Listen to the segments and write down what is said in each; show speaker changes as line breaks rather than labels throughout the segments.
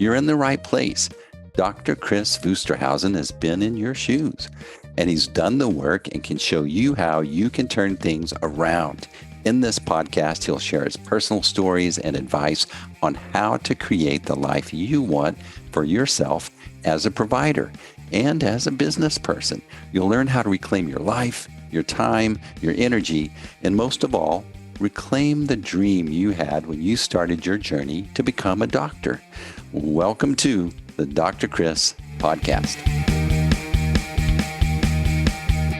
You're in the right place. Dr. Kris Wusterhausen has been in your shoes, and he's done the work and can show you how you can turn things around. In this podcast, he'll share his personal stories and advice on how to create the life you want for yourself as a provider and as a business person. You'll learn how to reclaim your life, your time, your energy, and most of all, reclaim the dream you had when you started your journey to become a doctor. Welcome to the Dr. Kris Podcast.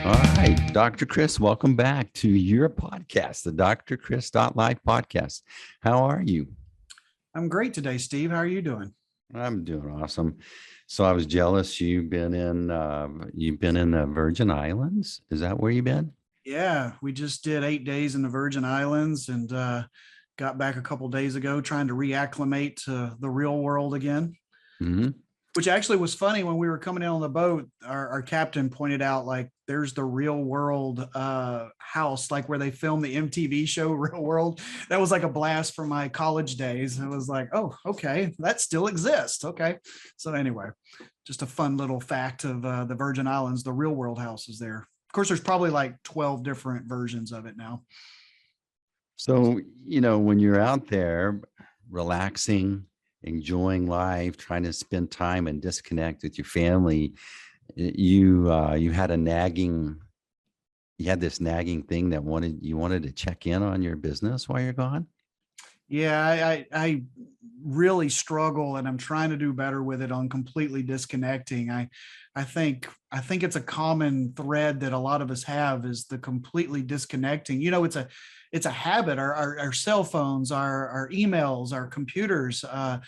All right, Dr. Kris, welcome back to your podcast, the Dr. Kris Live podcast. How are you?
I'm great today, Steve. How are you doing?
I'm doing awesome. So I was jealous. You've been in the Virgin Islands. Is that where you've been?
Yeah, we just did 8 days in the Virgin Islands and got back a couple days ago trying to reacclimate to the real world again. Mm-hmm. Which actually was funny. When we were coming in on the boat, our captain pointed out, like, there's the real world house, like where they filmed the MTV show Real World. That was like a blast from my college days. It was like, oh, okay, that still exists. Okay. So anyway, just a fun little fact of the Virgin Islands, the real world house is there. Of course, there's probably like 12 different versions of it now.
So, when you're out there relaxing, enjoying life, trying to spend time and disconnect with your family, you had this nagging thing that you wanted to check in on your business while you're gone.
Yeah, I really struggle, and I'm trying to do better with it on completely disconnecting. I think it's a common thread that a lot of us have, is the completely disconnecting. It's a habit. Our cell phones, our emails, our computers, our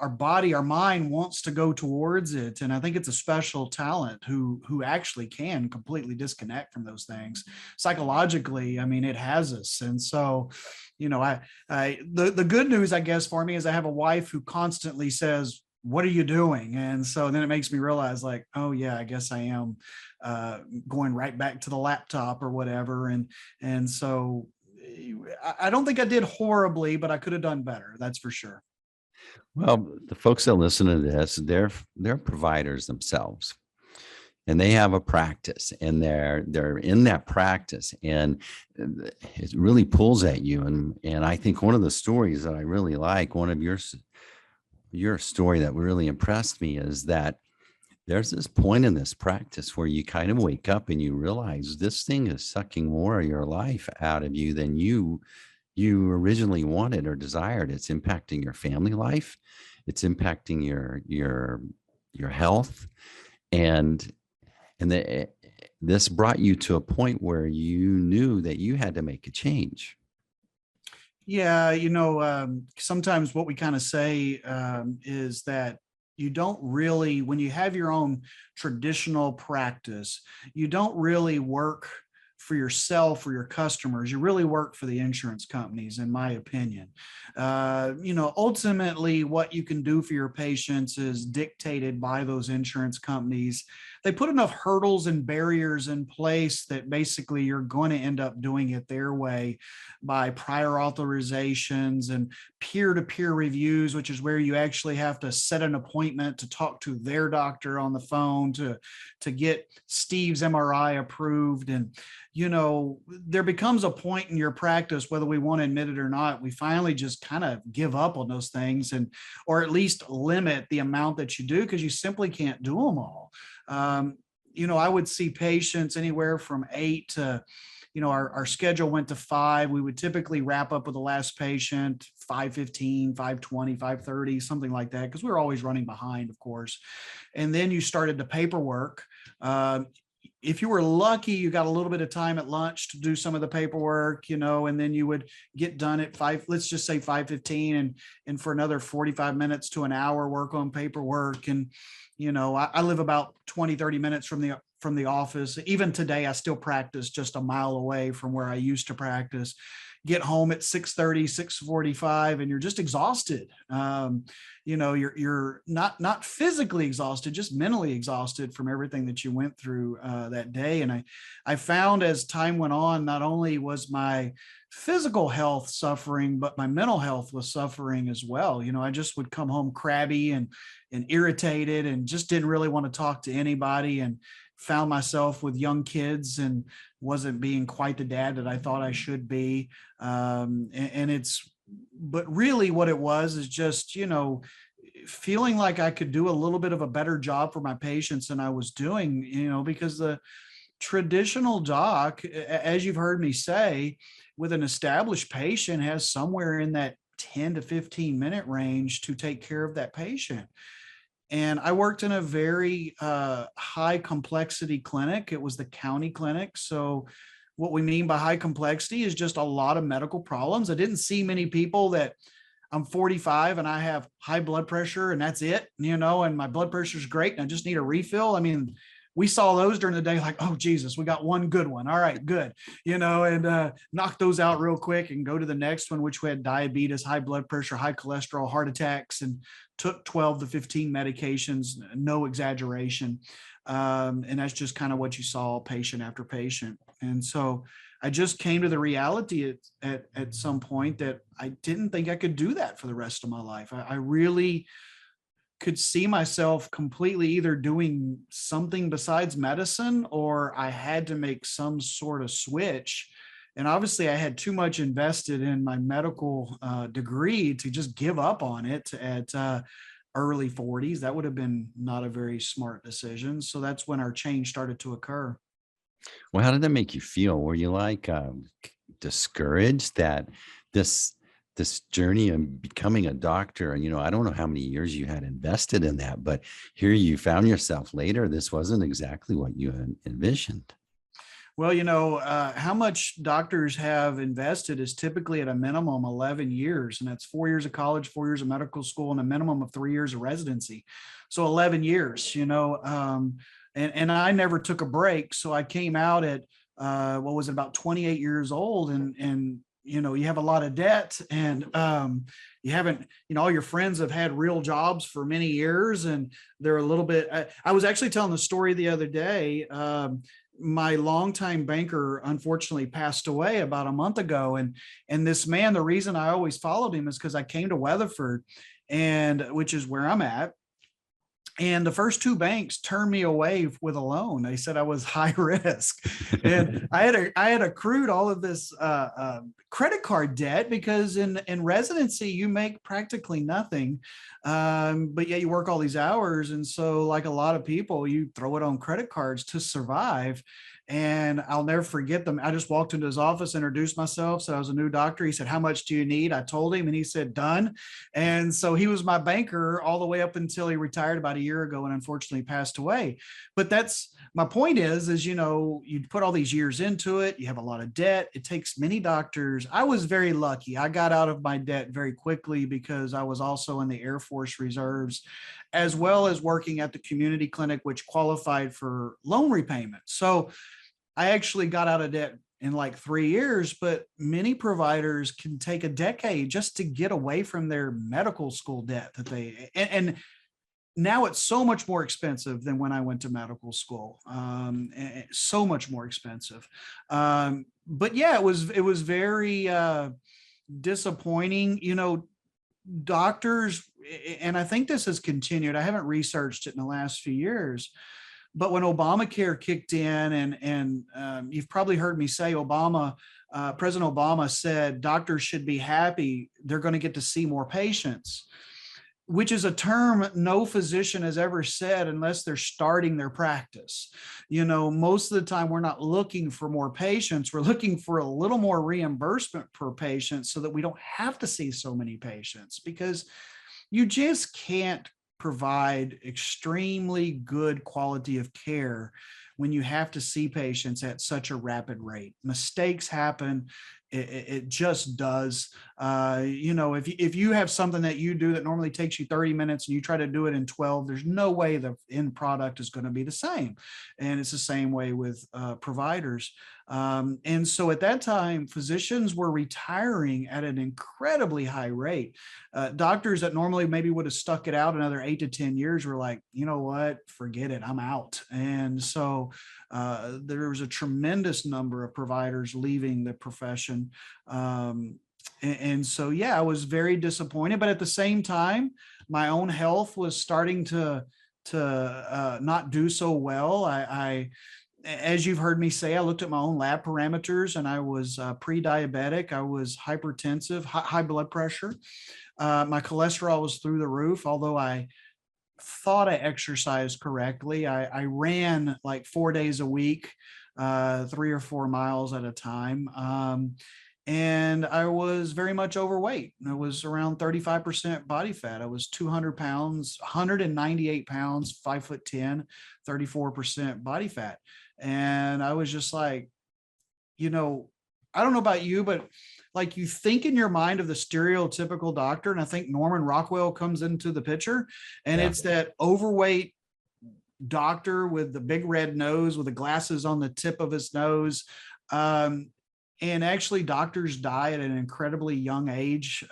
body, our mind wants to go towards it. And I think it's a special talent who actually can completely disconnect from those things. Psychologically, I mean, it has us. And so, the good news, I guess, for me is I have a wife who constantly says, "What are you doing?" And so then it makes me realize, like, oh yeah, I guess I am going right back to the laptop or whatever. And so I don't think I did horribly, but I could have done better. That's for sure.
Well, the folks that listen to this, they're providers themselves, and they have a practice, and they're in that practice, and it really pulls at you. And I think one of the stories that I really like, one of your story that really impressed me, is that there's this point in this practice where you kind of wake up and you realize this thing is sucking more of your life out of you than you originally wanted or desired. It's impacting your family life. It's impacting your health. And this brought you to a point where you knew that you had to make a change.
Yeah, sometimes what we kind of say is that you don't really, when you have your own traditional practice, you don't really work for yourself or your customers. You really work for the insurance companies, in my opinion. Ultimately, what you can do for your patients is dictated by those insurance companies. They put enough hurdles and barriers in place that basically you're going to end up doing it their way, by prior authorizations and peer-to-peer reviews, which is where you actually have to set an appointment to talk to their doctor on the phone to get Steve's MRI approved. And there becomes a point in your practice, whether we want to admit it or not, we finally just kind of give up on those things, or at least limit the amount that you do, because you simply can't do them all. I would see patients anywhere from 8 to, our schedule went to 5. We would typically wrap up with the last patient 5:15, 5:20, 5:30, something like that, because we were always running behind, of course. And then you started the paperwork. If you were lucky, you got a little bit of time at lunch to do some of the paperwork, and then you would get done at 5, let's just say 5:15, and for another 45 minutes to an hour, work on paperwork. And, I live about 20, 30 minutes from the office. Even today, I still practice just a mile away from where I used to practice. Get home at 6:30, 6:45, and you're just exhausted. You're not physically exhausted, just mentally exhausted from everything that you went through that day. And I found as time went on, not only was my physical health suffering, but my mental health was suffering as well. I just would come home crabby and irritated and just didn't really want to talk to anybody, and found myself with young kids and wasn't being quite the dad that I thought I should be. But really what it was is just, feeling like I could do a little bit of a better job for my patients than I was doing, because the traditional doc, as you've heard me say, with an established patient has somewhere in that 10 to 15-minute range to take care of that patient. And I worked in a very high complexity clinic. It was the county clinic. So what we mean by high complexity is just a lot of medical problems. I didn't see many people that I'm 45 and I have high blood pressure and that's it, and my blood pressure is great and I just need a refill. I mean, we saw those during the day, like, oh, Jesus, we got one good one. All right, good. And knock those out real quick and go to the next one, which we had diabetes, high blood pressure, high cholesterol, heart attacks, and took 12 to 15 medications, no exaggeration. And that's just kind of what you saw patient after patient. And so I just came to the reality at some point that I didn't think I could do that for the rest of my life. I really could see myself completely either doing something besides medicine, or I had to make some sort of switch. And obviously I had too much invested in my medical degree to just give up on it at early 40s. That would have been not a very smart decision. So that's when our change started to occur.
Well, how did that make you feel? Were you like discouraged that this this journey of becoming a doctor, and I don't know how many years you had invested in that, but here you found yourself later. This wasn't exactly what you had envisioned.
Well, how much doctors have invested is typically at a minimum 11 years, and that's 4 years of college, 4 years of medical school, and a minimum of 3 years of residency. So 11 years, and I never took a break. So I came out at, what was it, about 28 years old, and you have a lot of debt, and you haven't, all your friends have had real jobs for many years, and they're a little bit, I was actually telling the story the other day. My longtime banker unfortunately passed away about a month ago. And this man, the reason I always followed him is because I came to Weatherford, and which is where I'm at. And the first two banks turned me away with a loan. They said I was high risk, and I had accrued all of this credit card debt, because in residency you make practically nothing, but yeah, you work all these hours, and so like a lot of people, you throw it on credit cards to survive. And I'll never forget them. I just walked into his office, introduced myself, said I was a new doctor. He said, "How much do you need?" I told him, and he said, "Done." And so he was my banker all the way up until he retired about a year ago and unfortunately passed away. But that's my point is, you put all these years into it. You have a lot of debt. It takes many doctors. I was very lucky. I got out of my debt very quickly because I was also in the Air Force Reserves, as well as working at the community clinic, which qualified for loan repayment. So I actually got out of debt in like 3 years, but many providers can take a decade just to get away from their medical school debt that and now it's so much more expensive than when I went to medical school. So much more expensive. But yeah, it was very disappointing, doctors, and I think this has continued. I haven't researched it in the last few years. But when Obamacare kicked in, and you've probably heard me say, President Obama said doctors should be happy they're going to get to see more patients, which is a term no physician has ever said unless they're starting their practice. Most of the time we're not looking for more patients. We're looking for a little more reimbursement per patient so that we don't have to see so many patients, because you just can't provide extremely good quality of care when you have to see patients at such a rapid rate. Mistakes happen. It just does. If you have something that you do that normally takes you 30 minutes and you try to do it in 12, there's no way the end product is going to be the same. And it's the same way with providers. And so at that time, physicians were retiring at an incredibly high rate. Doctors that normally maybe would have stuck it out another 8 to 10 years were like, you know what, forget it, I'm out. And so there was a tremendous number of providers leaving the profession. And so, yeah, I was very disappointed. But at the same time, my own health was starting to not do so well. As you've heard me say, I looked at my own lab parameters, and I was pre-diabetic. I was hypertensive, high blood pressure. My cholesterol was through the roof, although I thought I exercised correctly. I ran like 4 days a week, 3 or 4 miles at a time. And I was very much overweight. I was around 35% body fat. I was 200 pounds, 198 pounds, 5'10", 34% body fat. And I was just like, you know, I don't know about you, but like you think in your mind of the stereotypical doctor, and I think Norman Rockwell comes into the picture, and
Yeah.
it's that overweight doctor with the big red nose with the glasses on the tip of his nose. And actually, doctors die at an incredibly young age.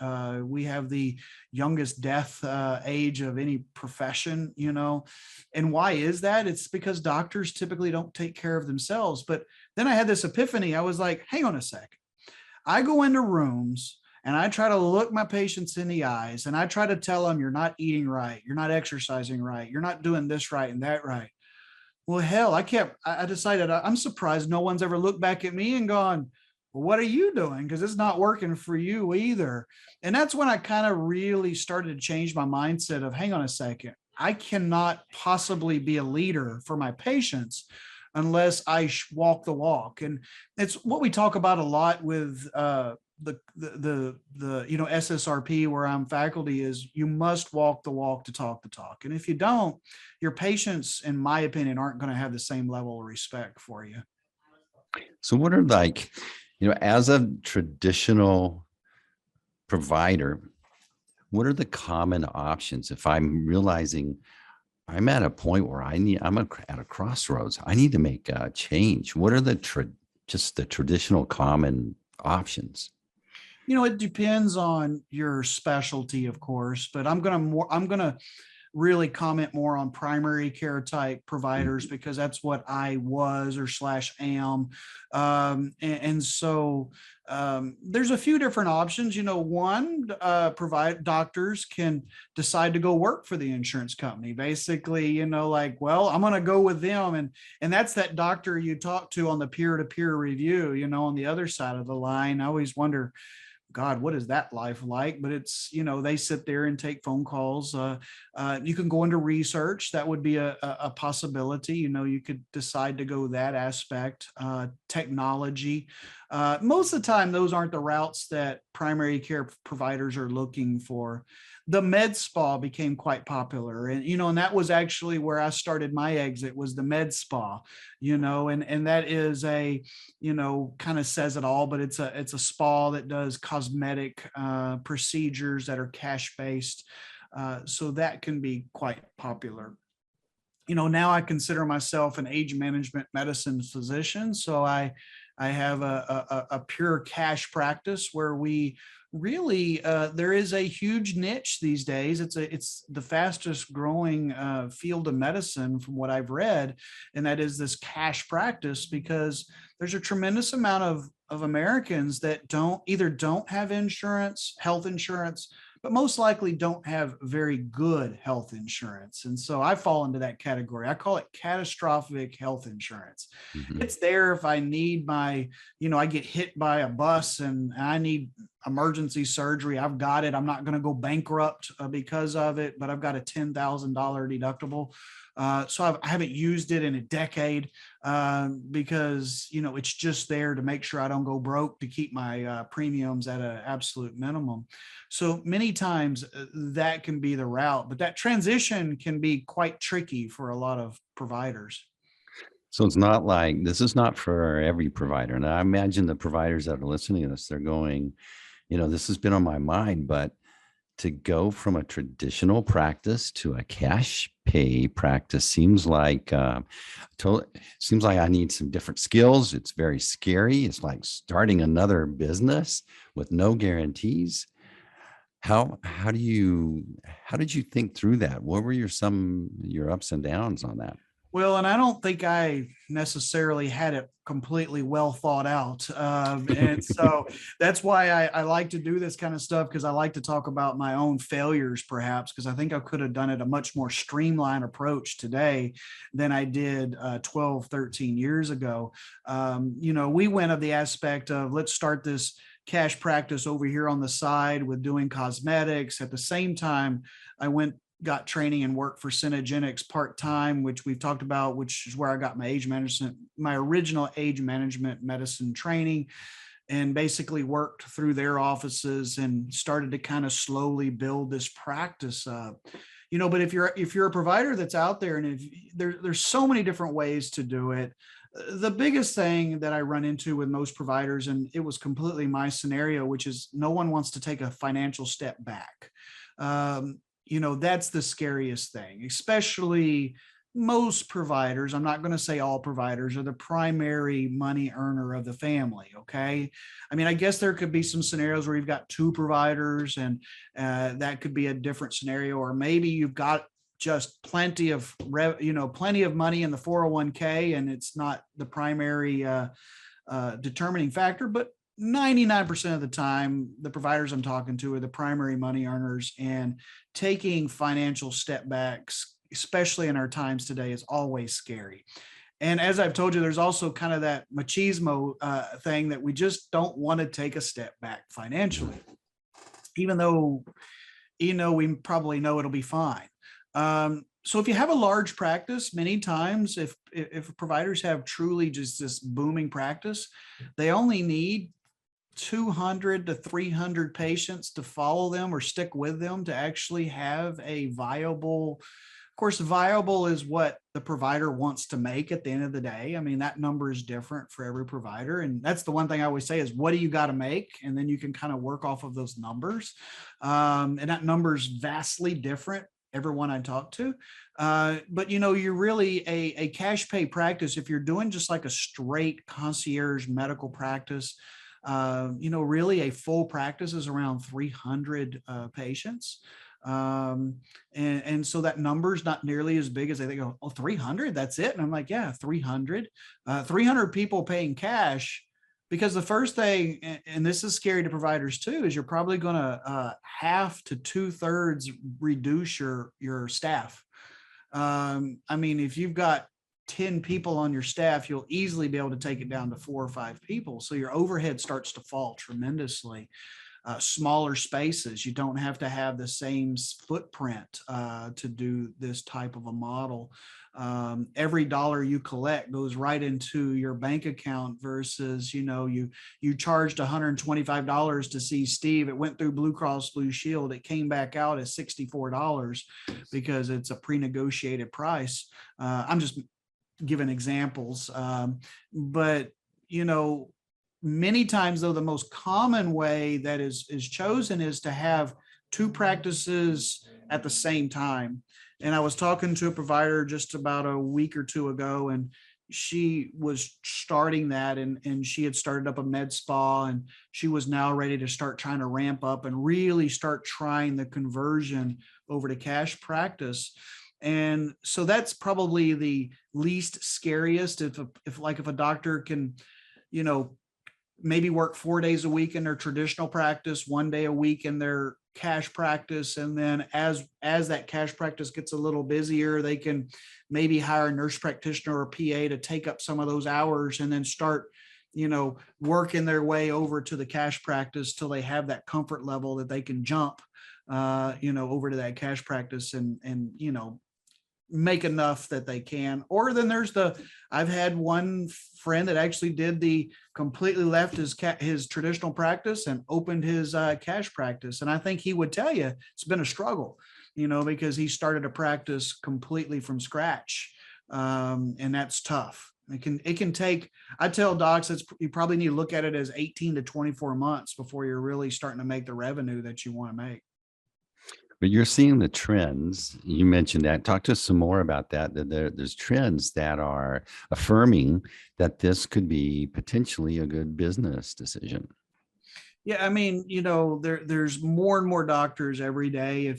We have the youngest death age of any profession, you know. And why is that? It's because doctors typically don't take care of themselves. But then I had this epiphany. I was like, hang on a sec. I go into rooms and I try to look my patients in the eyes and I try to tell them, you're not eating right, you're not exercising right, you're not doing this right and that right. Well, hell, I decided I'm surprised no one's ever looked back at me and gone, well, what are you doing? Because it's not working for you either. And that's when I kind of really started to change my mindset of, hang on a second, I cannot possibly be a leader for my patients unless I walk the walk. And it's what we talk about a lot with the SSRP, where I'm faculty, is you must walk the walk to talk the talk. And if you don't, your patients, in my opinion, aren't going to have the same level of respect for you.
So what are like, as a traditional provider, what are the common options if I'm realizing I'm at a point where at a crossroads, I need to make a change? What are just the traditional common options?
It depends on your specialty, of course, but I'm gonna really comment more on primary care type providers because that's what I was or slash am. So there's a few different options. One, provide doctors can decide to go work for the insurance company. Basically, like, well, I'm going to go with them. And that's that doctor you talk to on the peer-to-peer review, on the other side of the line. I always wonder, God, what is that life like? But it's, they sit there and take phone calls. You can go into research. That would be a possibility. You could decide to go that aspect. Technology. Most of the time, those aren't the routes that primary care providers are looking for. The med spa became quite popular, and that was actually where I started my exit, was the med spa, and that is kind of says it all, but it's a spa that does cosmetic procedures that are cash based. So that can be quite popular. Now I consider myself an age management medicine physician. So I have a pure cash practice where we really there is a huge niche these days. It's the fastest growing field of medicine from what I've read, and that is this cash practice, because there's a tremendous amount of Americans that don't have insurance, health insurance, but most likely don't have very good health insurance. And so I fall into that category. I call it catastrophic health insurance.
Mm-hmm.
It's there if I need I get hit by a bus and I need emergency surgery. I've got it. I'm not going to go bankrupt because of it, but I've got a $10,000 deductible. So I haven't used it in a decade because, it's just there to make sure I don't go broke, to keep my premiums at an absolute minimum. So many times that can be the route, but that transition can be quite tricky for a lot of providers.
So it's not like, this is not for every provider. And I imagine the providers that are listening to this, they're going, this has been on my mind, but to go from a traditional practice to a cash pay practice seems like seems like I need some different skills. It's very scary. It's like starting another business with no guarantees. How do you how did you think through that? What were your ups and downs on that?
Well, and I don't think I necessarily had it completely well thought out. And so that's why I like to do this kind of stuff, because I like to talk about my own failures, perhaps, because I think I could have done it a much more streamlined approach today than I did 12, 13 years ago. We went of the aspect of, let's start this cash practice over here on the side with doing cosmetics. At the same time, I got training and work for Synergenics part-time, which we've talked about, which is where I got my original age management medicine training, and basically worked through their offices and started to kind of slowly build this practice up. But if you're a provider that's out there, and if there's so many different ways to do it, the biggest thing that I run into with most providers, and it was completely my scenario, which is no one wants to take a financial step back. That's the scariest thing, especially most providers. I'm not going to say all providers are the primary money earner of the family. Okay. I mean, I guess there could be some scenarios where you've got two providers, and that could be a different scenario. Or maybe you've got just plenty of money in the 401k, and it's not the primary determining factor. But 99% of the time, the providers I'm talking to are the primary money earners, and taking financial step backs, especially in our times today, is always scary. And as I've told you, there's also kind of that machismo thing that we just don't want to take a step back financially, even though, we probably know it'll be fine. So if you have a large practice, many times if providers have truly just this booming practice, they only need 200 to 300 patients to follow them or stick with them to actually have a viable. Of course, viable is what the provider wants to make at the end of the day. I mean, that number is different for every provider. And that's the one thing I always say is, what do you got to make? And then you can kind of work off of those numbers. And that number is vastly different, everyone I talk to. But you're really a cash pay practice. If you're doing just like a straight concierge medical practice, really a full practice is around 300 patients. And so that number is not nearly as big as they think. Oh, 300, that's it. And I'm like, yeah, 300 people paying cash. Because the first thing, and this is scary to providers too, is you're probably going to half to 2/3 reduce your staff. I mean, if you've got 10 people on your staff, you'll easily be able to take it down to 4 or 5 people. So your overhead starts to fall tremendously. Smaller spaces, you don't have to have the same footprint to do this type of a model. Every dollar you collect goes right into your bank account versus, you charged $125 to see Steve. It went through Blue Cross Blue Shield. It came back out as $64 because it's a pre-negotiated price. I'm just giving examples. But, many times, though, the most common way that is chosen is to have two practices at the same time. And I was talking to a provider just about a week or two ago, and she was starting that, and she had started up a med spa, and she was now ready to start trying to ramp up and really start trying the conversion over to cash practice. And so that's probably the least scariest. If a doctor can, maybe work 4 days a week in their traditional practice, 1 day a week in their cash practice. And then as that cash practice gets a little busier, they can maybe hire a nurse practitioner or PA to take up some of those hours, and then start, working their way over to the cash practice till they have that comfort level that they can jump, over to that cash practice and make enough that they can. Or then I've had one friend that actually completely left his traditional practice and opened his cash practice. And I think he would tell you it's been a struggle, because he started a practice completely from scratch. And that's tough. It can take, I tell docs, you probably need to look at it as 18 to 24 months before you're really starting to make the revenue that you want to make.
But you're seeing the trends. You mentioned that. Talk to us some more about that. There's trends that are affirming that this could be potentially a good business decision.
Yeah, I mean, there's more and more doctors every day. And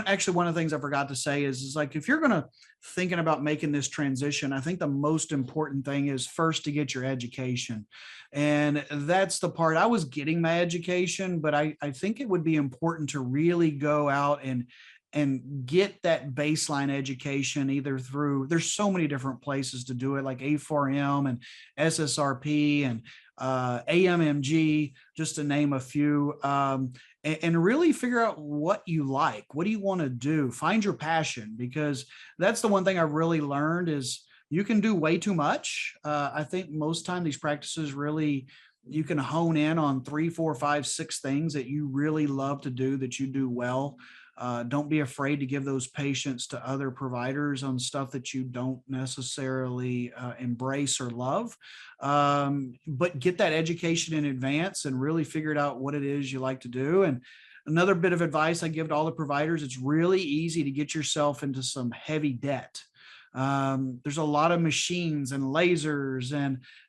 actually, one of the things I forgot to say is like if you're gonna thinking about making this transition, I think the most important thing is first to get your education, and that's the part. I was getting my education, but I think it would be important to really go out and get that baseline education either through, there's so many different places to do it, like A4M and SSRP and AMMG, just to name a few, and really figure out what you like. What do you want to do? Find your passion, because that's the one thing I've really learned is you can do way too much. I think most time these practices really, you can hone in on 3, 4, 5, 6 things that you really love to do, that you do well. Don't be afraid to give those patients to other providers on stuff that you don't necessarily embrace or love. But get that education in advance and really figure out what it is you like to do. And another bit of advice I give to all the providers, it's really easy to get yourself into some heavy debt. There's a lot of machines and lasers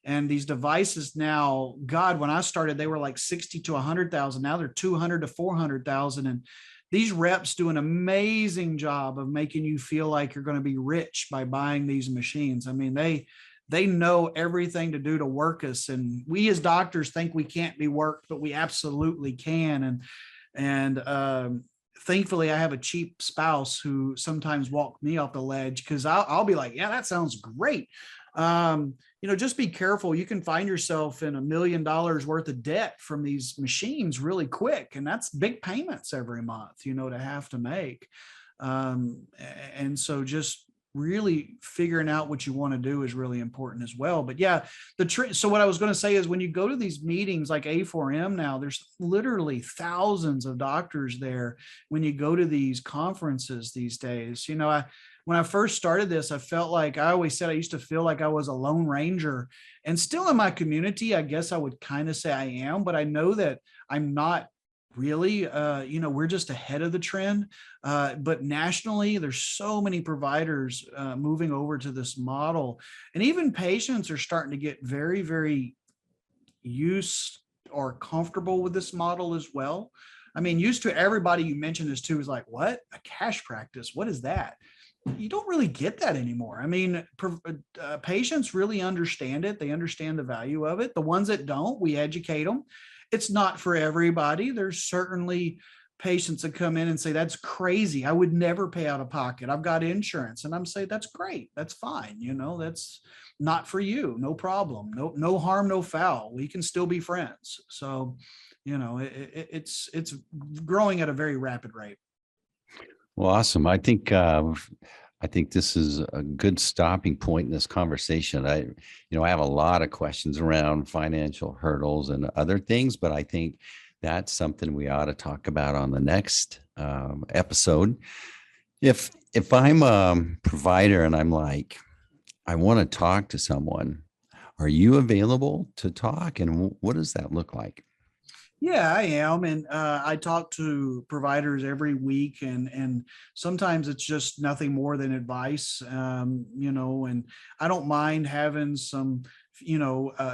and these devices now. God, when I started, they were like 60 to 100,000. Now they're 200 to 400,000. And these reps do an amazing job of making you feel like you're going to be rich by buying these machines. I mean, they know everything to do to work us, and we as doctors think we can't be worked, but we absolutely can. And thankfully, I have a cheap spouse who sometimes walk me off the ledge, because I'll be like, yeah, that sounds great. Just be careful. You can find yourself in $1 million worth of debt from these machines really quick. And that's big payments every month, to have to make. And so just really figuring out what you want to do is really important as well. But yeah, so what I was going to say is when you go to these meetings like A4M now, there's literally thousands of doctors there when you go to these conferences these days. When I first started this, I always said I used to feel like I was a lone ranger, and still in my community, I guess I would kind of say I am, but I know that I'm not really. We're just ahead of the trend. But nationally, there's so many providers moving over to this model, and even patients are starting to get very, very used or comfortable with this model as well. I mean, used to, everybody you mentioned this to is like, what? A cash practice? What is that? You don't really get that anymore. I mean, patients really understand it. They understand the value of it. The ones that don't, we educate them. It's not for everybody. There's certainly patients that come in and say, that's crazy. I would never pay out of pocket. I've got insurance. And I'm saying, that's great. That's fine. That's not for you. No problem. No harm, no foul. We can still be friends. So, it's growing at a very rapid rate.
Well, awesome. I think this is a good stopping point in this conversation. I have a lot of questions around financial hurdles and other things, but I think that's something we ought to talk about on the next episode. If I'm a provider and I'm like, I want to talk to someone, are you available to talk? And what does that look like?
Yeah, I am. And I talk to providers every week, and sometimes it's just nothing more than advice, and I don't mind having some,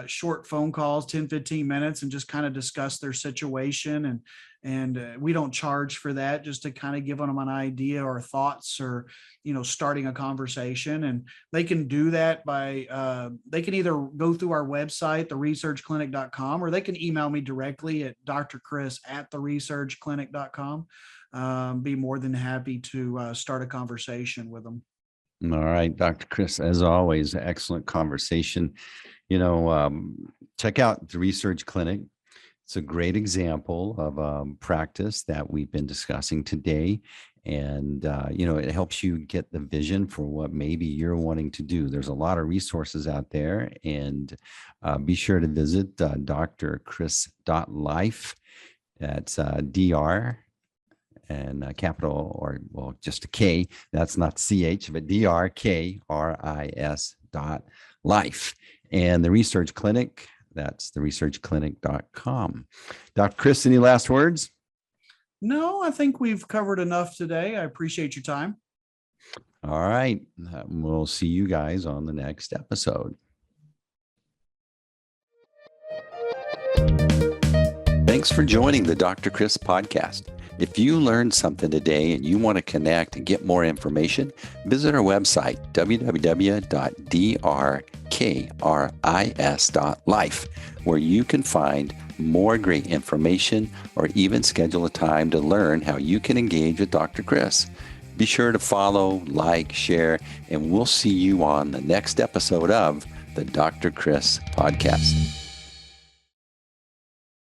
short phone calls, 10, 15 minutes, and just kind of discuss their situation. And we don't charge for that, just to kind of give them an idea or thoughts, or, starting a conversation. And they can do that by, they can either go through our website, theresearchclinic.com, or they can email me directly at drchris@theresearchclinic.com. Be more than happy to start a conversation with them.
All right, Dr. Kris, as always, excellent conversation. Check out the Research Clinic. It's a great example of practice that we've been discussing today. And, it helps you get the vision for what maybe you're wanting to do. There's a lot of resources out there, and be sure to visit drchris.life. That's DR and capital, or well, just a K. That's not CH, but DRKRIS.life. And the Research Clinic, that's theresearchclinic.com. Dr. Kris, any last words?
No, I think we've covered enough today. I appreciate your time.
All right. We'll see you guys on the next episode. Thanks for joining the Dr. Kris podcast. If you learned something today and you want to connect and get more information, visit our website, www.drkris.life, where you can find more great information or even schedule a time to learn how you can engage with Dr. Kris. Be sure to follow, like, share, and we'll see you on the next episode of the Dr. Kris podcast.